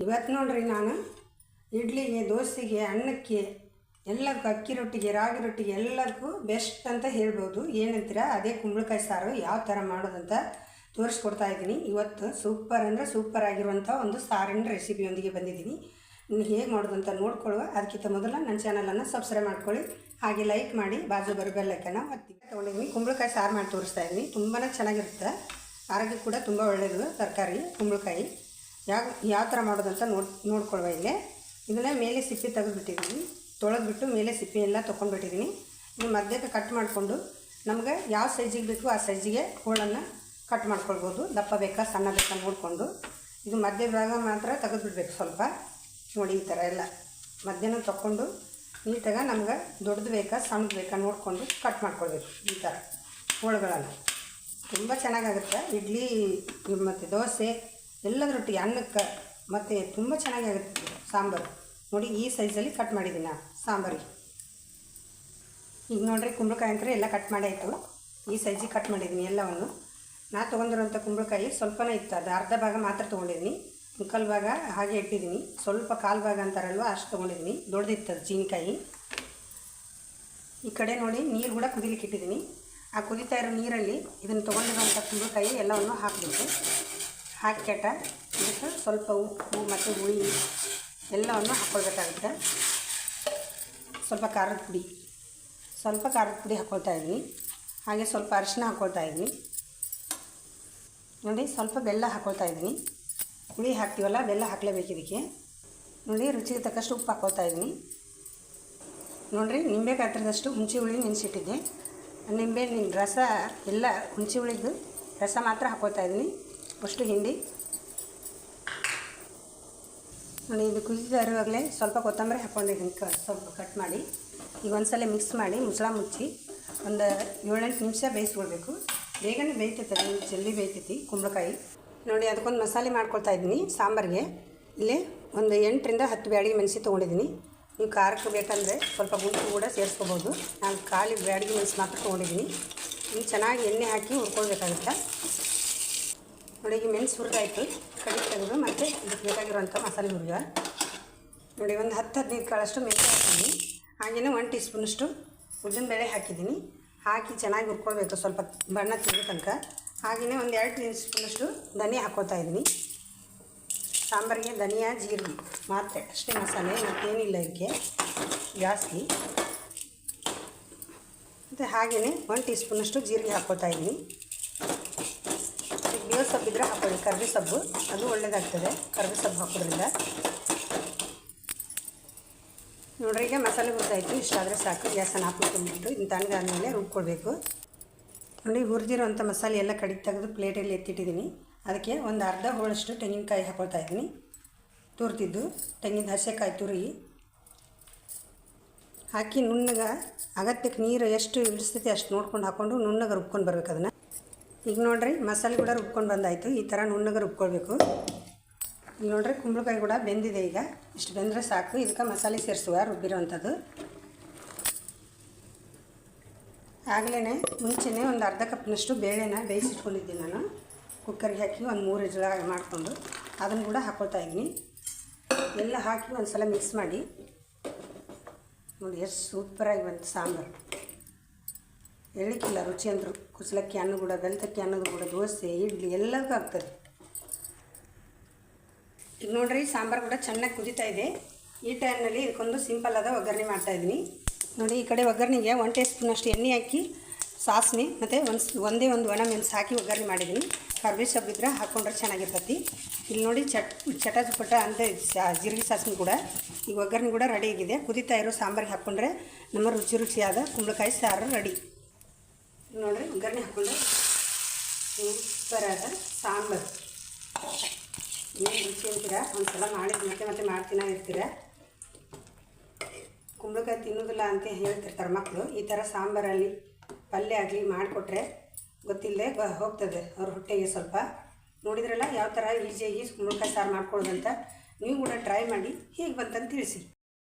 ಇವತ್ತು ನೋಡ್ರಿ ನಾನು ಇಡ್ಲಿಗೆ, ದೋಸೆಗೆ, ಅನ್ನಕ್ಕೆ ಎಲ್ಲದಕ್ಕೂ, ಅಕ್ಕಿ ರೊಟ್ಟಿಗೆ, ರಾಗಿ ರೊಟ್ಟಿಗೆ ಎಲ್ಲದಕ್ಕೂ ಬೆಸ್ಟ್ ಅಂತ ಹೇಳ್ಬೋದು. ಏನಂತೀರ, ಅದೇ ಕುಂಬಳಕಾಯಿ ಸಾರು ಯಾವ ಥರ ಮಾಡೋದಂತ ತೋರಿಸ್ಕೊಡ್ತಾ ಇದ್ದೀನಿ. ಇವತ್ತು ಸೂಪರ್ ಅಂದರೆ ಸೂಪರ್ ಆಗಿರುವಂಥ ಒಂದು ಸಾರಿನ ರೆಸಿಪಿಯೊಂದಿಗೆ ಬಂದಿದ್ದೀನಿ. ನೀವು ಹೇಗೆ ಮಾಡೋದಂತ ನೋಡ್ಕೊಳ್ಳುವ. ಅದಕ್ಕಿಂತ ಮೊದಲು ನನ್ನ ಚಾನಲನ್ನು ಸಬ್ಸ್ಕ್ರೈಬ್ ಮಾಡ್ಕೊಳ್ಳಿ, ಹಾಗೆ ಲೈಕ್ ಮಾಡಿ, ಬಾಜು ಬರೋ ಬೆಲ್ ಐಕನ್ನ ಒತ್ತಿ. ತೊಗೊಂಡಿದ್ದೀನಿ ಕುಂಬಳಕಾಯಿ ಸಾರು ಮಾಡಿ ತೋರಿಸ್ತಾ ಇದ್ದೀನಿ. ತುಂಬಾ ಚೆನ್ನಾಗಿರುತ್ತೆ, ಆರೋಗ್ಯ ಕೂಡ ತುಂಬ ಒಳ್ಳೆಯದು ತರಕಾರಿ ಕುಂಬಳಕಾಯಿ. ಯಾವ ಥರ ಮಾಡೋದಂತ ನೋಡ್ಕೊಳ್ಳುವ. ಇಲ್ಲೇ ಇದನ್ನು ಮೇಲೆ ಸಿಪ್ಪೆ ತೆಗೆದುಬಿಟ್ಟಿದ್ದೀನಿ, ತೊಳೆದ್ಬಿಟ್ಟು ಮೇಲೆ ಸಿಪ್ಪೆ ಎಲ್ಲ ತೊಗೊಂಡ್ಬಿಟ್ಟಿದ್ದೀನಿ. ಇನ್ನು ಮಧ್ಯಕ್ಕೆ ಕಟ್ ಮಾಡಿಕೊಂಡು ನಮ್ಗೆ ಯಾವ ಸೈಜಿಗೆ ಬೇಕು ಆ ಸೈಜಿಗೆ ಹೋಳನ್ನು ಕಟ್ ಮಾಡ್ಕೊಳ್ಬೋದು. ದಪ್ಪ ಬೇಕಾ ಸಣ್ಣ ಬೇಕಾ ನೋಡಿಕೊಂಡು ಇದು ಮಧ್ಯ ಭಾಗ ಮಾತ್ರ ತೆಗೆದುಬಿಡ್ಬೇಕು. ಸ್ವಲ್ಪ ನೋಡಿ ಈ ಥರ ಎಲ್ಲ ಮಧ್ಯನ ತೊಗೊಂಡು ನೀಟಾಗಿ ನಮ್ಗೆ ದೊಡ್ಡದು ಬೇಕಾ ಸಣ್ಣದು ಬೇಕಾ ನೋಡಿಕೊಂಡು ಕಟ್ ಮಾಡ್ಕೊಳ್ಬೇಕು. ಈ ಥರ ಹೋಳುಗಳನ್ನು ತುಂಬ ಚೆನ್ನಾಗಾಗುತ್ತೆ. ಇಡ್ಲಿ ಮತ್ತು ದೋಸೆ ಎಲ್ಲದ ರೊಟ್ಟಿ, ಅನ್ನಕ್ಕೆ ಮತ್ತು ತುಂಬ ಚೆನ್ನಾಗಾಗುತ್ತೆ ಸಾಂಬಾರು. ನೋಡಿ ಈ ಸೈಜಲ್ಲಿ ಕಟ್ ಮಾಡಿದ್ದೀನಿ ನಾನು ಸಾಂಬಾರಿಗೆ. ಈಗ ನೋಡಿರಿ ಕುಂಬಳಕಾಯಿ ಅಂತ ಎಲ್ಲ ಕಟ್ ಮಾಡಾಯಿತು. ಈ ಸೈಜಿಗೆ ಕಟ್ ಮಾಡಿದ್ದೀನಿ ಎಲ್ಲವನ್ನು. ನಾ ತೊಗೊಂಡಿರೋಂಥ ಕುಂಬಳಕಾಯಿ ಸ್ವಲ್ಪನೇ ಇತ್ತು, ಅದು ಅರ್ಧ ಭಾಗ ಮಾತ್ರ ತೊಗೊಂಡಿದ್ದೀನಿ. ಮುಕ್ಕಾಲು ಭಾಗ ಹಾಗೆ ಇಟ್ಟಿದ್ದೀನಿ. ಸ್ವಲ್ಪ ಕಾಲು ಭಾಗ ಅಂತಾರಲ್ವ ಅಷ್ಟು ತೊಗೊಂಡಿದ್ದೀನಿ. ದೊಡ್ಡದಿತ್ತು ಅದು ಚೀನಿಕಾಯಿ. ಈ ಕಡೆ ನೋಡಿ ನೀರು ಕೂಡ ಕುದಿಲಿಕ್ಕೆ ಇಟ್ಟಿದ್ದೀನಿ. ಆ ಕುದಿತಾ ಇರೋ ನೀರಲ್ಲಿ ಇದನ್ನು ತೊಗೊಂಡಿರೋಂಥ ಕುಂಬಳಕಾಯಿ ಎಲ್ಲವನ್ನು ಹಾಕಬೇಕು. ಹಾಕ್ಕೆಟ ಇದಕ್ಕೆ ಸ್ವಲ್ಪ ಉಪ್ಪು ಮತ್ತು ಹುಳಿ ಎಲ್ಲವನ್ನು ಹಾಕ್ಕೊಳ್ಬೇಕಾಗುತ್ತೆ. ಸ್ವಲ್ಪ ಖಾರದ ಪುಡಿ ಹಾಕ್ಕೊಳ್ತಾ ಇದ್ದೀನಿ. ಹಾಗೆ ಸ್ವಲ್ಪ ಅರಿಶಿನ ಹಾಕ್ಕೊಳ್ತಾ ಇದ್ದೀನಿ. ನೋಡಿ ಸ್ವಲ್ಪ ಬೆಲ್ಲ ಹಾಕ್ಕೊಳ್ತಾ ಇದ್ದೀನಿ. ಹುಳಿ ಹಾಕ್ತೀವಲ್ಲ, ಬೆಲ್ಲ ಹಾಕಲೇಬೇಕು ಇದಕ್ಕೆ. ನೋಡಿ ರುಚಿಗೆ ತಕ್ಕಷ್ಟು ಉಪ್ಪು ಹಾಕ್ಕೊಳ್ತಾ ಇದ್ದೀನಿ. ನೋಡಿರಿ ನಿಂಬೆ ಗಾತ್ರದಷ್ಟು ಹುಣಸೆ ಹುಳಿ ನೆನೆಸಿಟ್ಟಿದ್ದೆ. ನಿಂಬೆ ರಸ ಎಲ್ಲ ಹುಣಸೆ ಹುಳಿದು ರಸ ಮಾತ್ರ ಹಾಕ್ಕೊಳ್ತಾ ಇದ್ದೀನಿ, ಅಷ್ಟು ಹಿಂಡಿ. ನೋಡಿ ಇದು ಕುದಿತಾ ಇರುವಾಗಲೇ ಸ್ವಲ್ಪ ಕೊತ್ತಂಬರಿ ಹಾಕ್ಕೊಂಡಿದ್ದೀನಿ, ಸ್ವಲ್ಪ ಕಟ್ ಮಾಡಿ. ಈಗ ಒಂದ್ಸಲ ಮಿಕ್ಸ್ ಮಾಡಿ ಮುಚ್ಚಳ ಮುಚ್ಚಿ ಒಂದು 7-8 ನಿಮಿಷ ಬೇಯಿಸ್ಕೊಳ್ಬೇಕು. ಬೇಗನೆ ಬೇಯ್ತೈತೆ, ಜಲ್ದಿ ಬೇಯ್ತೈತಿ ಕುಂಬಳಕಾಯಿ. ನೋಡಿ ಅದಕ್ಕೊಂದು ಮಸಾಲೆ ಮಾಡ್ಕೊಳ್ತಾ ಇದ್ದೀನಿ ಸಾಂಬಾರಿಗೆ. ಇಲ್ಲಿ ಒಂದು 8-10 ಬ್ಯಾಡಗಿ ಮೆಣಸಿ ತೊಗೊಂಡಿದ್ದೀನಿ. ನೀವು ಖಾರಕ್ಕೆ ಬೇಕಂದರೆ ಸ್ವಲ್ಪ ಗುಂಟು ಕೂಡ ಸೇರಿಸ್ಕೋಬೋದು. ನಾನು ಖಾಲಿ ಬ್ಯಾಡಗಿ ಮೆಣಸು ಮಾತ್ರ ತೊಗೊಂಡಿದ್ದೀನಿ. ಇನ್ನು ಚೆನ್ನಾಗಿ ಎಣ್ಣೆ ಹಾಕಿ ಹುರ್ಕೊಳ್ಬೇಕಾಗುತ್ತೆ. ನೋಡಿ ಈಗ ಮೆಣಸು ಹುರಿದಾಯಿತು, ಕಡಿ ತೆಗೆದು ಮತ್ತು ಇದಕ್ಕೆ ಬೇಕಾಗಿರುವಂಥ ಮಸಾಲೆ ಹುರಿದ. ನೋಡಿ ಒಂದು 10-15 ಕಾಳಷ್ಟು ಮೆಣಸು ಹಾಕಿದ್ದೀನಿ. ಹಾಗೆಯೇ 1 ಟೀ ಸ್ಪೂನಷ್ಟು ಉದ್ದಿನಬೇಳೆ ಹಾಕಿದ್ದೀನಿ. ಹಾಕಿ ಚೆನ್ನಾಗಿ ಹುರ್ಕೊಳ್ಬೇಕು ಸ್ವಲ್ಪ ಬಣ್ಣ ತಿರುಗೋ ತನಕ. ಹಾಗೆಯೇ ಒಂದು 2 ಟೀ ಸ್ಪೂನಷ್ಟು ಧನಿಯಾ ಹಾಕ್ಕೊಳ್ತಾ ಇದ್ದೀನಿ. ಸಾಂಬಾರಿಗೆ ಧನಿಯಾ, ಜೀರಿಗೆ ಮಾತ್ರ, ಅಷ್ಟೇ ಮಸಾಲೆ, ಮತ್ತೇನಿಲ್ಲ ಇದಕ್ಕೆ ಜಾಸ್ತಿ. ಮತ್ತು ಹಾಗೆಯೇ 1 ಟೀ ಸ್ಪೂನಷ್ಟು ಜೀರಿಗೆ ಹಾಕ್ಕೊಳ್ತಾ ಇದ್ದೀನಿ. ಬೇವು ಸೊಪ್ಪು ಇದ್ದರೆ ಹಾಕೊಳ್ಳಿ, ಕರ್ಬೇ ಸೊಪ್ಪು, ಅದು ಒಳ್ಳೆಯದಾಗ್ತದೆ ಕರ್ಬೇ ಸೊಪ್ಪು ಹಾಕೋದ್ರಿಂದ. ನೋಡ್ರಿ ಈಗ ಮಸಾಲೆ ಹುರಿದಾಯಿತು, ಇಷ್ಟಾದರೆ ಸಾಕು. ಗ್ಯಾಸನ್ನು ಹಾಕ್ಬಿಟ್ಟು ಇನ್ನು ತಣ್ಣಗಾದ್ಮೇಲೆ ರುಬ್ಕೊಳ್ಬೇಕು. ನೋಡಿ ಹುರಿದಿರೋಂಥ ಮಸಾಲೆ ಎಲ್ಲ ಕಡಿಗೆ ತೆಗೆದು ಪ್ಲೇಟಲ್ಲಿ ಎತ್ತಿಟ್ಟಿದ್ದೀನಿ. ಅದಕ್ಕೆ ಒಂದು ಅರ್ಧ ಹೋಳಷ್ಟು ತೆಂಗಿನಕಾಯಿ ಹಾಕ್ಕೊಳ್ತಾ ಇದ್ದೀನಿ. ತುರಿದಿದ್ದು ತೆಂಗಿನ ಹಸೆಕಾಯಿ ತುರಿ ಹಾಕಿ ನುಣ್ಣಗೆ ಅಗತ್ಯಕ್ಕೆ ನೀರು ಎಷ್ಟು ಇಳಿಸ್ತೈತೆ ಅಷ್ಟು ನೋಡ್ಕೊಂಡು ಹಾಕ್ಕೊಂಡು ನುಣ್ಣಗೆ ರುಬ್ಕೊಂಡು ಬರ್ಬೇಕು ಅದನ್ನು. ಈಗ ನೋಡಿರಿ ಮಸಾಲೆ ಕೂಡ ರುಬ್ಕೊಂಡು ಬಂದಾಯಿತು. ಈ ಥರ ನುಣ್ಣಗೆ ರುಬ್ಕೊಳ್ಬೇಕು. ಈಗ ನೋಡಿರಿ ಕುಂಬಳಕಾಯಿ ಕೂಡ ಬೆಂದಿದೆ. ಈಗ ಇಷ್ಟು ಬೆಂದರೆ ಸಾಕು. ಇದಕ್ಕೆ ಮಸಾಲೆ ಸೇರಿಸುವ ರುಬ್ಬಿರೋವಂಥದ್ದು. ಆಗಲೇ ಮುಂಚೆನೇ ಒಂದು ಅರ್ಧ ಕಪ್ನಷ್ಟು ಬೇಳೆನ ಬೇಯಿಸಿಟ್ಕೊಂಡಿದ್ದೀನಿ ನಾನು. ಕುಕ್ಕರ್ಗೆ ಹಾಕಿ ಒಂದು 3 ವಿಜಿಲ್ ಮಾಡಿಕೊಂಡು ಅದನ್ನು ಕೂಡ ಹಾಕ್ಕೊಳ್ತಾ ಇದ್ದೀನಿ. ಎಲ್ಲ ಹಾಕಿ ಒಂದು ಸಲ ಮಿಕ್ಸ್ ಮಾಡಿ. ನೋಡಿ ಎಷ್ಟು ಸೂಪರಾಗಿ ಬಂತು ಸಾಂಬಾರು. ಹೇಳಿಕ್ಕಿಲ್ಲ ರುಚಿ ಅಂದರು. ಕುಸಲಕ್ಕಿ ಅನ್ನ ಕೂಡ, ಬೆಳ್ತಕ್ಕಿ ಅನ್ನೋದು ಕೂಡ, ದೋಸೆ, ಇಡ್ಲಿ ಎಲ್ಲದಕ್ಕೂ ಆಗ್ತದೆ. ಈಗ ನೋಡಿರಿ ಸಾಂಬಾರು ಕೂಡ ಚೆನ್ನಾಗಿ ಕುದೀತಾ ಇದೆ. ಈ ಟೈಮ್ನಲ್ಲಿ ಇದಕ್ಕೊಂದು ಸಿಂಪಲ್ ಆದ ಒಗ್ಗರಣೆ ಮಾಡ್ತಾಯಿದ್ದೀನಿ. ನೋಡಿ ಈ ಕಡೆ ಒಗ್ಗರಣೆಗೆ 1 ಟೀ ಸ್ಪೂನಷ್ಟು ಎಣ್ಣೆ ಹಾಕಿ ಸಾಸಿವೆ ಮತ್ತು ಒಂದೇ ಒಂದು ಒಣ ಮೆಣಸು ಹಾಕಿ ಒಗ್ಗರಣೆ ಮಾಡಿದ್ದೀನಿ. ಕರ್ಬೇ ಸೊಪ್ಪು ಇದ್ರೆ ಹಾಕ್ಕೊಂಡ್ರೆ ಚೆನ್ನಾಗಿರ್ತೈತಿ. ಇಲ್ಲಿ ನೋಡಿ ಚಟಚುಪಟ ಅಂತ ಜೀರಿಗೆ ಸಾಸಿವೆ ಕೂಡ ಈಗ ಒಗ್ಗರಣೆ ಕೂಡ ರೆಡಿ ಆಗಿದೆ. ಕುದೀತಾ ಇರೋ ಸಾಂಬಾರಿಗೆ ಹಾಕ್ಕೊಂಡ್ರೆ ನಮ್ಮ ರುಚಿಯಾದ ಕುಂಬಳಕಾಯಿ ಸಾರು ರೆಡಿ. ನೋಡಿರಿ ಒಗ್ಗರಣೆ ಹಾಕ್ಕೊಂಡ್ರೆ ಸೂಪರಾದ ಸಾಂಬಾರು. ಏನು ರುಚಿ ಅಂತೀರ, ಒಂದು ಸಲ ಮಾಡಿದ ಮತ್ತೆ ಮಾಡ್ತೀನ ಇರ್ತೀರ. ಕುಂಬಳಕಾಯಿ ತಿನ್ನೋದಿಲ್ಲ ಅಂತ ಹೇಳ್ತಿರ್ತಾರೆ ಮಕ್ಕಳು. ಈ ಥರ ಸಾಂಬಾರಲ್ಲಿ ಪಲ್ಯ ಆಗಲಿ ಮಾಡಿಕೊಟ್ರೆ ಗೊತ್ತಿಲ್ಲದೆ ಹೋಗ್ತದೆ ಅವ್ರ ಹೊಟ್ಟೆಗೆ ಸ್ವಲ್ಪ. ನೋಡಿದ್ರಲ್ಲ ಯಾವ ಥರ ಈಸಿಯಾಗಿ ಕುಂಬಳಕಾಯಿ ಸಾರು ಮಾಡ್ಕೊಳ್ಳೋದಂತ. ನೀವು ಕೂಡ ಟ್ರೈ ಮಾಡಿ ಹೇಗೆ ಬಂತಂತ ತಿಳಿಸಿ.